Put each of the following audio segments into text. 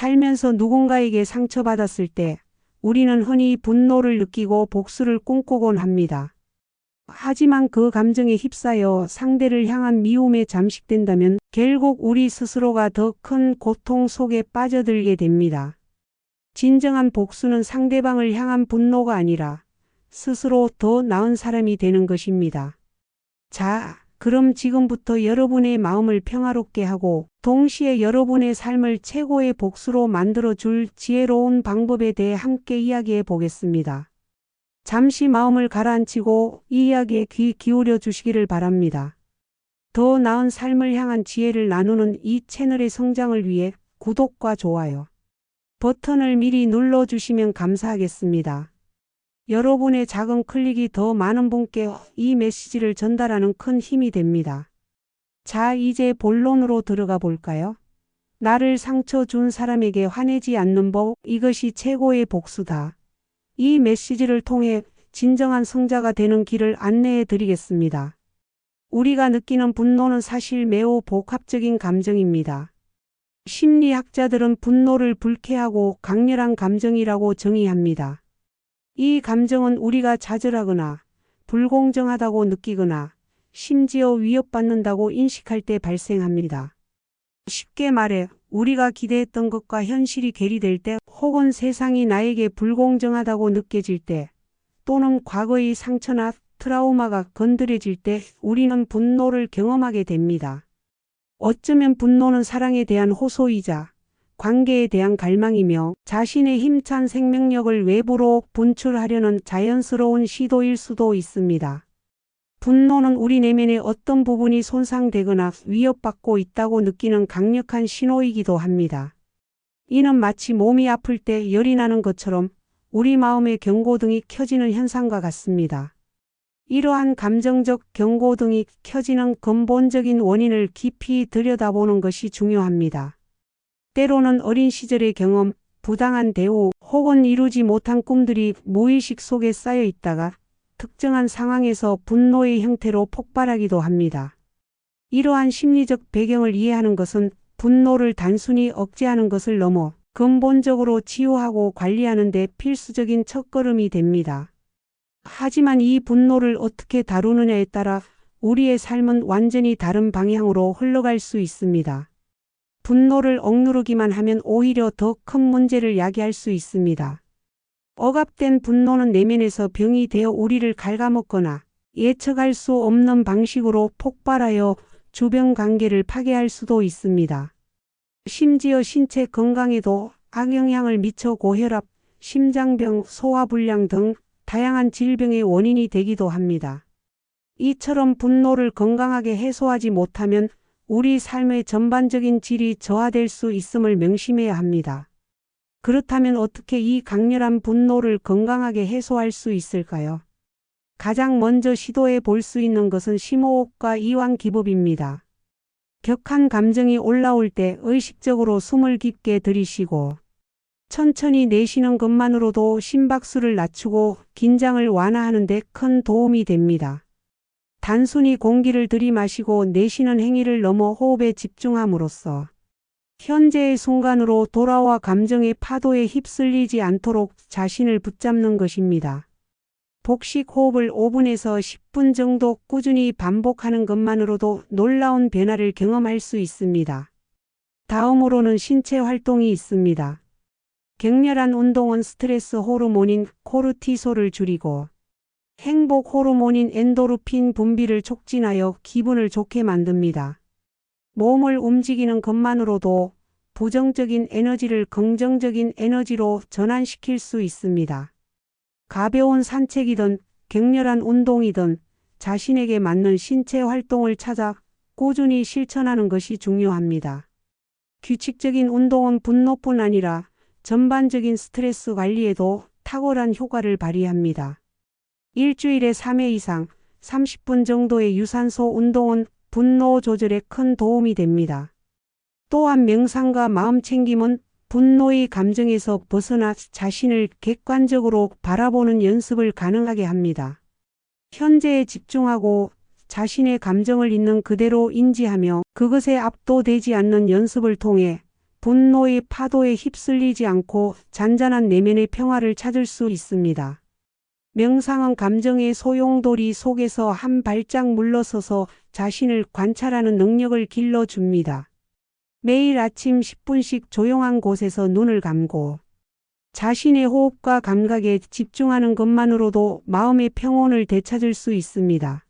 살면서 누군가에게 상처받았을 때 우리는 흔히 분노를 느끼고 복수를 꿈꾸곤 합니다. 하지만 그 감정에 휩싸여 상대를 향한 미움에 잠식된다면 결국 우리 스스로가 더 큰 고통 속에 빠져들게 됩니다. 진정한 복수는 상대방을 향한 분노가 아니라 스스로 더 나은 사람이 되는 것입니다. 자, 그럼 지금부터 여러분의 마음을 평화롭게 하고 동시에 여러분의 삶을 최고의 복수로 만들어줄 지혜로운 방법에 대해 함께 이야기해 보겠습니다. 잠시 마음을 가라앉히고 이 이야기에 귀 기울여 주시기를 바랍니다. 더 나은 삶을 향한 지혜를 나누는 이 채널의 성장을 위해 구독과 좋아요 버튼을 미리 눌러주시면 감사하겠습니다. 여러분의 작은 클릭이 더 많은 분께 이 메시지를 전달하는 큰 힘이 됩니다. 자, 이제 본론으로 들어가 볼까요? 나를 상처 준 사람에게 화내지 않는 법, 이것이 최고의 복수다. 이 메시지를 통해 진정한 성자가 되는 길을 안내해 드리겠습니다. 우리가 느끼는 분노는 사실 매우 복합적인 감정입니다. 심리학자들은 분노를 불쾌하고 강렬한 감정이라고 정의합니다. 이 감정은 우리가 좌절하거나 불공정하다고 느끼거나 심지어 위협받는다고 인식할 때 발생합니다. 쉽게 말해 우리가 기대했던 것과 현실이 괴리될 때, 혹은 세상이 나에게 불공정하다고 느껴질 때, 또는 과거의 상처나 트라우마가 건드려질 때 우리는 분노를 경험하게 됩니다. 어쩌면 분노는 사랑에 대한 호소이자 관계에 대한 갈망이며 자신의 힘찬 생명력을 외부로 분출하려는 자연스러운 시도일 수도 있습니다. 분노는 우리 내면의 어떤 부분이 손상되거나 위협받고 있다고 느끼는 강력한 신호이기도 합니다. 이는 마치 몸이 아플 때 열이 나는 것처럼 우리 마음의 경고등이 켜지는 현상과 같습니다. 이러한 감정적 경고등이 켜지는 근본적인 원인을 깊이 들여다보는 것이 중요합니다. 때로는 어린 시절의 경험, 부당한 대우, 혹은 이루지 못한 꿈들이 무의식 속에 쌓여 있다가 특정한 상황에서 분노의 형태로 폭발하기도 합니다. 이러한 심리적 배경을 이해하는 것은 분노를 단순히 억제하는 것을 넘어 근본적으로 치유하고 관리하는 데 필수적인 첫걸음이 됩니다. 하지만 이 분노를 어떻게 다루느냐에 따라 우리의 삶은 완전히 다른 방향으로 흘러갈 수 있습니다. 분노를 억누르기만 하면 오히려 더 큰 문제를 야기할 수 있습니다. 억압된 분노는 내면에서 병이 되어 우리를 갉아먹거나 예측할 수 없는 방식으로 폭발하여 주변 관계를 파괴할 수도 있습니다. 심지어 신체 건강에도 악영향을 미쳐 고혈압, 심장병, 소화불량 등 다양한 질병의 원인이 되기도 합니다. 이처럼 분노를 건강하게 해소하지 못하면 우리 삶의 전반적인 질이 저하될 수 있음을 명심해야 합니다. 그렇다면 어떻게 이 강렬한 분노를 건강하게 해소할 수 있을까요? 가장 먼저 시도해 볼 수 있는 것은 심호흡과 이완 기법입니다. 격한 감정이 올라올 때 의식적으로 숨을 깊게 들이쉬고 천천히 내쉬는 것만으로도 심박수를 낮추고 긴장을 완화하는 데 큰 도움이 됩니다. 단순히 공기를 들이마시고 내쉬는 행위를 넘어 호흡에 집중함으로써 현재의 순간으로 돌아와 감정의 파도에 휩쓸리지 않도록 자신을 붙잡는 것입니다. 복식 호흡을 5분에서 10분 정도 꾸준히 반복하는 것만으로도 놀라운 변화를 경험할 수 있습니다. 다음으로는 신체 활동이 있습니다. 격렬한 운동은 스트레스 호르몬인 코르티솔을 줄이고 행복 호르몬인 엔도르핀 분비를 촉진하여 기분을 좋게 만듭니다. 몸을 움직이는 것만으로도 부정적인 에너지를 긍정적인 에너지로 전환시킬 수 있습니다. 가벼운 산책이든 격렬한 운동이든 자신에게 맞는 신체 활동을 찾아 꾸준히 실천하는 것이 중요합니다. 규칙적인 운동은 분노뿐 아니라 전반적인 스트레스 관리에도 탁월한 효과를 발휘합니다. 일주일에 3회 이상 30분 정도의 유산소 운동은 분노 조절에 큰 도움이 됩니다. 또한 명상과 마음 챙김은 분노의 감정에서 벗어나 자신을 객관적으로 바라보는 연습을 가능하게 합니다. 현재에 집중하고 자신의 감정을 있는 그대로 인지하며 그것에 압도되지 않는 연습을 통해 분노의 파도에 휩쓸리지 않고 잔잔한 내면의 평화를 찾을 수 있습니다. 명상은 감정의 소용돌이 속에서 한 발짝 물러서서 자신을 관찰하는 능력을 길러줍니다. 매일 아침 10분씩 조용한 곳에서 눈을 감고 자신의 호흡과 감각에 집중하는 것만으로도 마음의 평온을 되찾을 수 있습니다.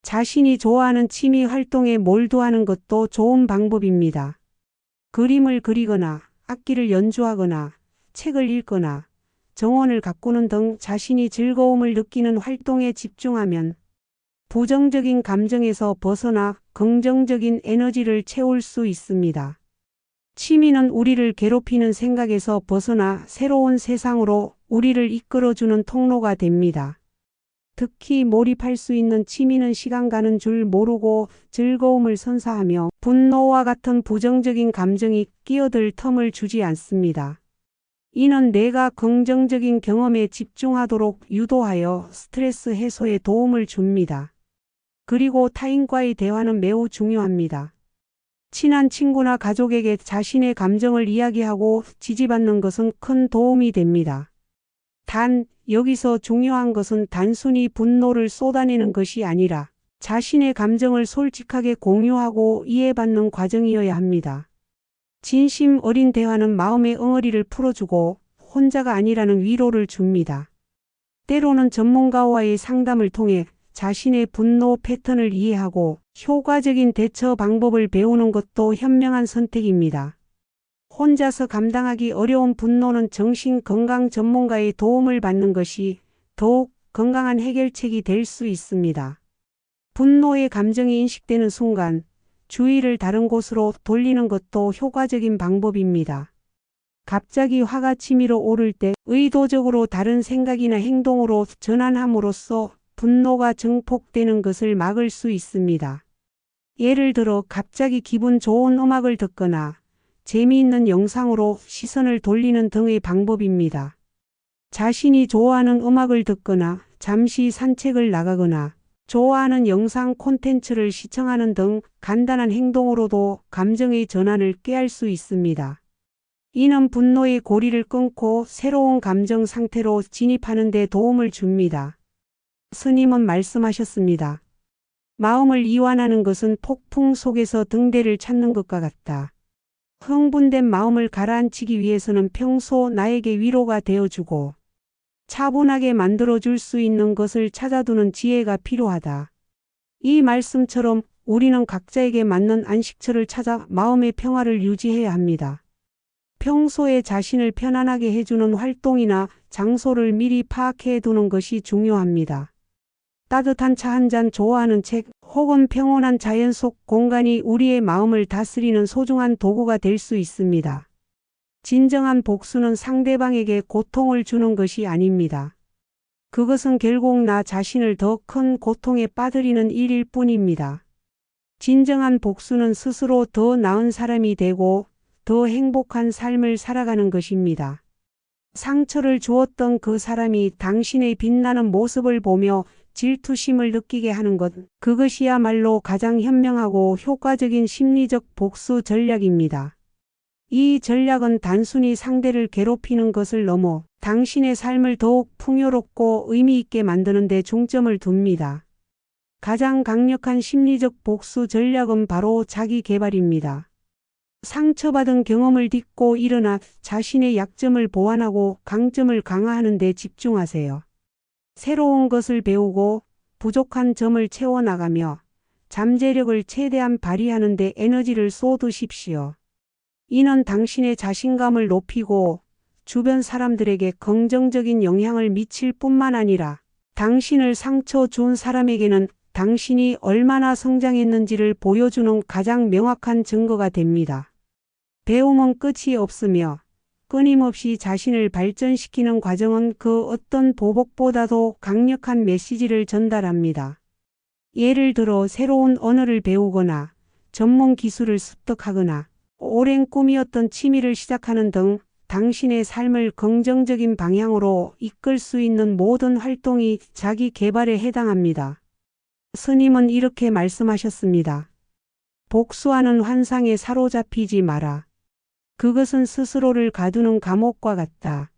자신이 좋아하는 취미 활동에 몰두하는 것도 좋은 방법입니다. 그림을 그리거나 악기를 연주하거나 책을 읽거나 정원을 가꾸는 등 자신이 즐거움을 느끼는 활동에 집중하면 부정적인 감정에서 벗어나 긍정적인 에너지를 채울 수 있습니다. 취미는 우리를 괴롭히는 생각에서 벗어나 새로운 세상으로 우리를 이끌어주는 통로가 됩니다. 특히 몰입할 수 있는 취미는 시간 가는 줄 모르고 즐거움을 선사하며 분노와 같은 부정적인 감정이 끼어들 틈을 주지 않습니다. 이는 내가 긍정적인 경험에 집중하도록 유도하여 스트레스 해소에 도움을 줍니다. 그리고 타인과의 대화는 매우 중요합니다. 친한 친구나 가족에게 자신의 감정을 이야기하고 지지받는 것은 큰 도움이 됩니다. 단, 여기서 중요한 것은 단순히 분노를 쏟아내는 것이 아니라 자신의 감정을 솔직하게 공유하고 이해받는 과정이어야 합니다. 진심 어린 대화는 마음의 엉어리를 풀어주고 혼자가 아니라는 위로를 줍니다. 때로는 전문가와의 상담을 통해 자신의 분노 패턴을 이해하고 효과적인 대처 방법을 배우는 것도 현명한 선택입니다. 혼자서 감당하기 어려운 분노는 정신건강 전문가의 도움을 받는 것이 더욱 건강한 해결책이 될 수 있습니다. 분노의 감정이 인식되는 순간 주의를 다른 곳으로 돌리는 것도 효과적인 방법입니다. 갑자기 화가 치밀어 오를 때 의도적으로 다른 생각이나 행동으로 전환함으로써 분노가 증폭되는 것을 막을 수 있습니다. 예를 들어 갑자기 기분 좋은 음악을 듣거나 재미있는 영상으로 시선을 돌리는 등의 방법입니다. 자신이 좋아하는 음악을 듣거나 잠시 산책을 나가거나 좋아하는 영상 콘텐츠를 시청하는 등 간단한 행동으로도 감정의 전환을 꾀할 수 있습니다. 이는 분노의 고리를 끊고 새로운 감정 상태로 진입하는 데 도움을 줍니다. 스님은 말씀하셨습니다. 마음을 이완하는 것은 폭풍 속에서 등대를 찾는 것과 같다. 흥분된 마음을 가라앉히기 위해서는 평소 나에게 위로가 되어주고 차분하게 만들어줄 수 있는 것을 찾아두는 지혜가 필요하다. 이 말씀처럼 우리는 각자에게 맞는 안식처를 찾아 마음의 평화를 유지해야 합니다. 평소에 자신을 편안하게 해주는 활동이나 장소를 미리 파악해 두는 것이 중요합니다. 따뜻한 차 한 잔, 좋아하는 책, 혹은 평온한 자연 속 공간이 우리의 마음을 다스리는 소중한 도구가 될 수 있습니다. 진정한 복수는 상대방에게 고통을 주는 것이 아닙니다. 그것은 결국 나 자신을 더 큰 고통에 빠뜨리는 일일 뿐입니다. 진정한 복수는 스스로 더 나은 사람이 되고 더 행복한 삶을 살아가는 것입니다. 상처를 주었던 그 사람이 당신의 빛나는 모습을 보며 질투심을 느끼게 하는 것, 그것이야말로 가장 현명하고 효과적인 심리적 복수 전략입니다. 이 전략은 단순히 상대를 괴롭히는 것을 넘어 당신의 삶을 더욱 풍요롭고 의미 있게 만드는 데 중점을 둡니다. 가장 강력한 심리적 복수 전략은 바로 자기 개발입니다. 상처받은 경험을 딛고 일어나 자신의 약점을 보완하고 강점을 강화하는 데 집중하세요. 새로운 것을 배우고 부족한 점을 채워나가며 잠재력을 최대한 발휘하는 데 에너지를 쏟으십시오. 이는 당신의 자신감을 높이고 주변 사람들에게 긍정적인 영향을 미칠 뿐만 아니라 당신을 상처 준 사람에게는 당신이 얼마나 성장했는지를 보여주는 가장 명확한 증거가 됩니다. 배움은 끝이 없으며 끊임없이 자신을 발전시키는 과정은 그 어떤 보복보다도 강력한 메시지를 전달합니다. 예를 들어 새로운 언어를 배우거나 전문 기술을 습득하거나 오랜 꿈이었던 취미를 시작하는 등 당신의 삶을 긍정적인 방향으로 이끌 수 있는 모든 활동이 자기 개발에 해당합니다. 스님은 이렇게 말씀하셨습니다. 복수하는 환상에 사로잡히지 마라. 그것은 스스로를 가두는 감옥과 같다.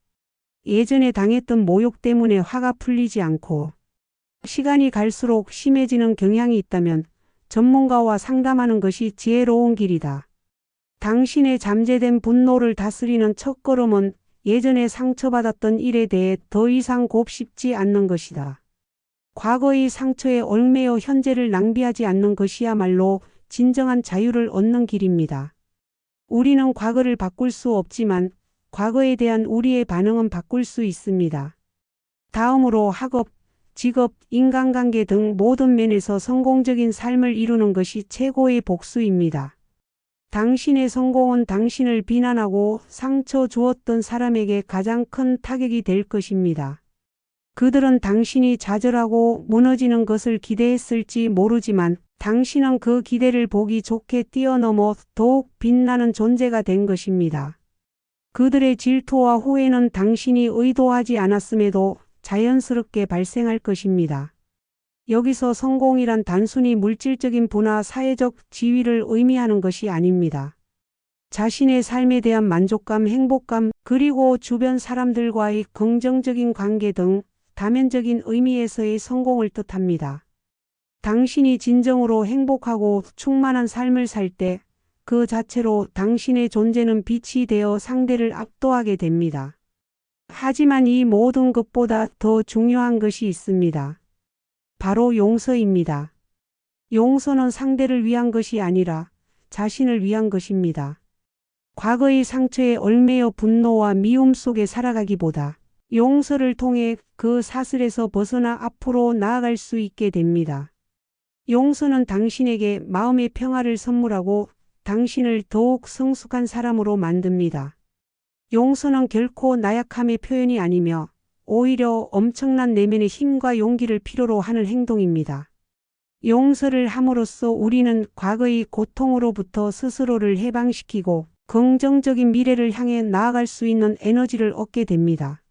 예전에 당했던 모욕 때문에 화가 풀리지 않고 시간이 갈수록 심해지는 경향이 있다면 전문가와 상담하는 것이 지혜로운 길이다. 당신의 잠재된 분노를 다스리는 첫걸음은 예전에 상처받았던 일에 대해 더 이상 곱씹지 않는 것이다. 과거의 상처에 얽매여 현재를 낭비하지 않는 것이야말로 진정한 자유를 얻는 길입니다. 우리는 과거를 바꿀 수 없지만 과거에 대한 우리의 반응은 바꿀 수 있습니다. 다음으로 학업, 직업, 인간관계 등 모든 면에서 성공적인 삶을 이루는 것이 최고의 복수입니다. 당신의 성공은 당신을 비난하고 상처 주었던 사람에게 가장 큰 타격이 될 것입니다. 그들은 당신이 좌절하고 무너지는 것을 기대했을지 모르지만 당신은 그 기대를 보기 좋게 뛰어넘어 더욱 빛나는 존재가 된 것입니다. 그들의 질투와 후회는 당신이 의도하지 않았음에도 자연스럽게 발생할 것입니다. 여기서 성공이란 단순히 물질적인 부나 사회적 지위를 의미하는 것이 아닙니다. 자신의 삶에 대한 만족감, 행복감, 그리고 주변 사람들과의 긍정적인 관계 등 다면적인 의미에서의 성공을 뜻합니다. 당신이 진정으로 행복하고 충만한 삶을 살 때 그 자체로 당신의 존재는 빛이 되어 상대를 압도하게 됩니다. 하지만 이 모든 것보다 더 중요한 것이 있습니다. 바로 용서입니다. 용서는 상대를 위한 것이 아니라 자신을 위한 것입니다. 과거의 상처에 얽매여 분노와 미움 속에 살아가기보다 용서를 통해 그 사슬에서 벗어나 앞으로 나아갈 수 있게 됩니다. 용서는 당신에게 마음의 평화를 선물하고 당신을 더욱 성숙한 사람으로 만듭니다. 용서는 결코 나약함의 표현이 아니며 오히려 엄청난 내면의 힘과 용기를 필요로 하는 행동입니다. 용서를 함으로써 우리는 과거의 고통으로부터 스스로를 해방시키고 긍정적인 미래를 향해 나아갈 수 있는 에너지를 얻게 됩니다.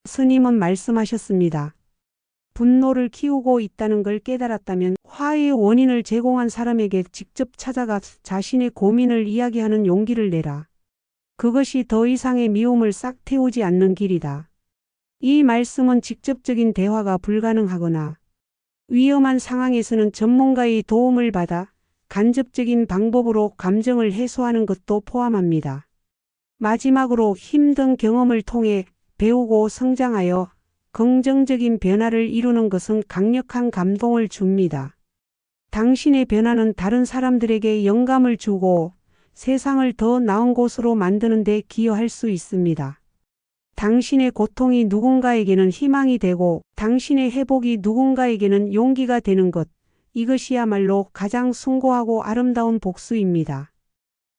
스님은 말씀하셨습니다. 분노를 키우고 있다는 걸 깨달았다면 화해의 원인을 제공한 사람에게 직접 찾아가 자신의 고민을 이야기하는 용기를 내라. 그것이 더 이상의 미움을 싹 태우지 않는 길이다. 이 말씀은 직접적인 대화가 불가능하거나 위험한 상황에서는 전문가의 도움을 받아 간접적인 방법으로 감정을 해소하는 것도 포함합니다. 마지막으로 힘든 경험을 통해 배우고 성장하여 긍정적인 변화를 이루는 것은 강력한 감동을 줍니다. 당신의 변화는 다른 사람들에게 영감을 주고 세상을 더 나은 곳으로 만드는 데 기여할 수 있습니다. 당신의 고통이 누군가에게는 희망이 되고 당신의 회복이 누군가에게는 용기가 되는 것, 이것이야말로 가장 숭고하고 아름다운 복수입니다.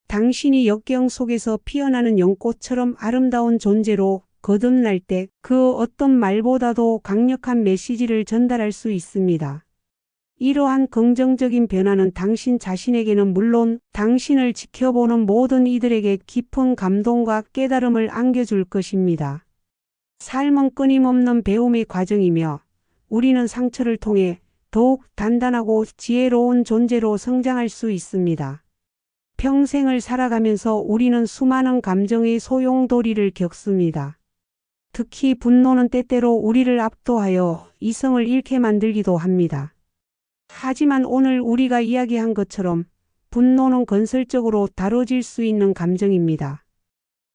당신이 역경 속에서 피어나는 연꽃처럼 아름다운 존재로 거듭날 때 그 어떤 말보다도 강력한 메시지를 전달할 수 있습니다. 이러한 긍정적인 변화는 당신 자신에게는 물론 당신을 지켜보는 모든 이들에게 깊은 감동과 깨달음을 안겨줄 것입니다. 삶은 끊임없는 배움의 과정이며 우리는 상처를 통해 더욱 단단하고 지혜로운 존재로 성장할 수 있습니다. 평생을 살아가면서 우리는 수많은 감정의 소용돌이를 겪습니다. 특히 분노는 때때로 우리를 압도하여 이성을 잃게 만들기도 합니다. 하지만 오늘 우리가 이야기한 것처럼 분노는 건설적으로 다뤄질 수 있는 감정입니다.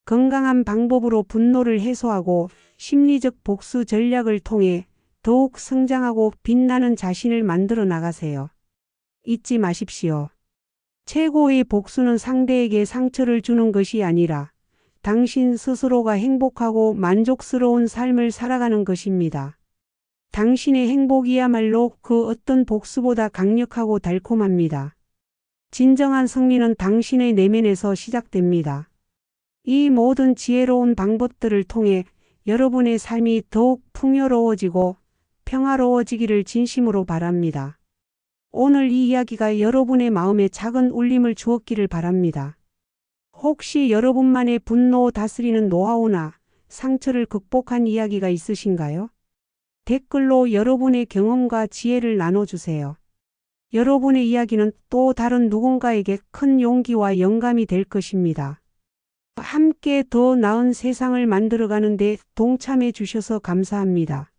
건강한 방법으로 분노를 해소하고 심리적 복수 전략을 통해 더욱 성장하고 빛나는 자신을 만들어 나가세요. 잊지 마십시오. 최고의 복수는 상대에게 상처를 주는 것이 아니라 당신 스스로가 행복하고 만족스러운 삶을 살아가는 것입니다. 당신의 행복이야말로 그 어떤 복수보다 강력하고 달콤합니다. 진정한 승리는 당신의 내면에서 시작됩니다. 이 모든 지혜로운 방법들을 통해 여러분의 삶이 더욱 풍요로워지고 평화로워지기를 진심으로 바랍니다. 오늘 이 이야기가 여러분의 마음에 작은 울림을 주었기를 바랍니다. 혹시 여러분만의 분노 다스리는 노하우나 상처를 극복한 이야기가 있으신가요? 댓글로 여러분의 경험과 지혜를 나눠주세요. 여러분의 이야기는 또 다른 누군가에게 큰 용기와 영감이 될 것입니다. 함께 더 나은 세상을 만들어가는데 동참해 주셔서 감사합니다.